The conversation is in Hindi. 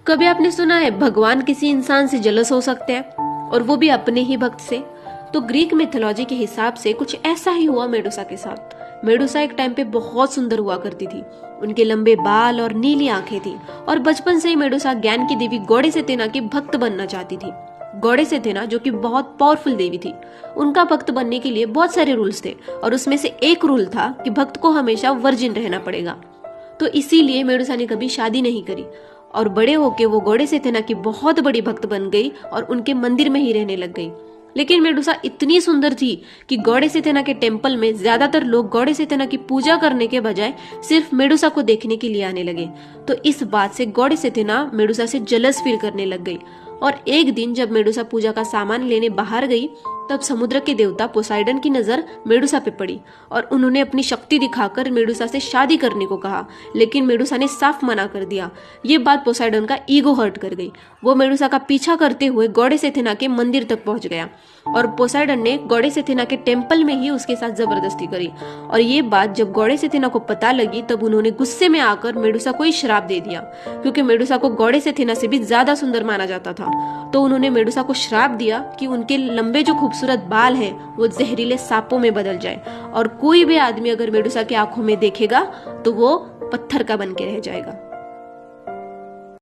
कभी आपने सुना है भगवान किसी इंसान से जलस हो सकते हैं, और वो भी अपने ही भक्त से? तो ग्रीक मिथोलॉजी के हिसाब से कुछ ऐसा ही हुआ मेडुसा के साथ। मेडुसा एक टाइम पे बहुत सुंदर हुआ करती थी। उनके लंबे बाल और नीली आंखें थी, और बचपन से ही मेडुसा ज्ञान की देवी गॉडेस एथेना की भक्त बनना चाहती थी। गॉडेस एथेना, जो कि बहुत पावरफुल देवी थी, उनका भक्त बनने के लिए बहुत सारे रूल्स थे, और उसमें से एक रूल था कि भक्त को हमेशा वर्जिन रहना पड़ेगा। तो इसीलिए मेडुसा ने कभी शादी नहीं करी, और बड़े होके वो गॉडेस एथेना की बहुत बड़ी भक्त बन गई और उनके मंदिर में ही रहने लग गई। लेकिन मेडुसा इतनी सुंदर थी कि गॉडेस एथेना के टेम्पल में ज्यादातर लोग गॉडेस एथेना की पूजा करने के बजाय सिर्फ मेडुसा को देखने के लिए आने लगे। तो इस बात से गॉडेस एथेना मेडुसा से जलस फील करने लग गई। और एक दिन जब मेडुसा पूजा का सामान लेने बाहर गई, तब समुद्र के देवता पोसाइडन की नजर मेडुसा पे पड़ी, और उन्होंने अपनी शक्ति दिखाकर मेडुसा से शादी करने को कहा। लेकिन मेडुसा ने साफ मना कर दिया। ये बात पोसाइडन का ईगो हर्ट कर गई। वो मेडुसा का पीछा करते हुए गॉडेस एथेना के मंदिर तक पहुंच गया, और पोसाइडन ने गॉडेस एथेना के टेम्पल में ही उसके साथ जबरदस्ती करी। और ये बात जब गॉडेस एथेना को पता लगी, तब उन्होंने गुस्से में आकर मेडुसा को ही श्राप दे दिया, क्योंकि मेडुसा को गॉडेस एथेना से भी ज्यादा सुंदर माना जाता था। तो उन्होंने मेडुसा को श्राप दिया कि उनके लंबे जो खूबसूरत बाल हैं वो जहरीले सांपों में बदल जाए, और कोई भी आदमी अगर मेडुसा की आंखों में देखेगा तो वो पत्थर का बन के रह जाएगा।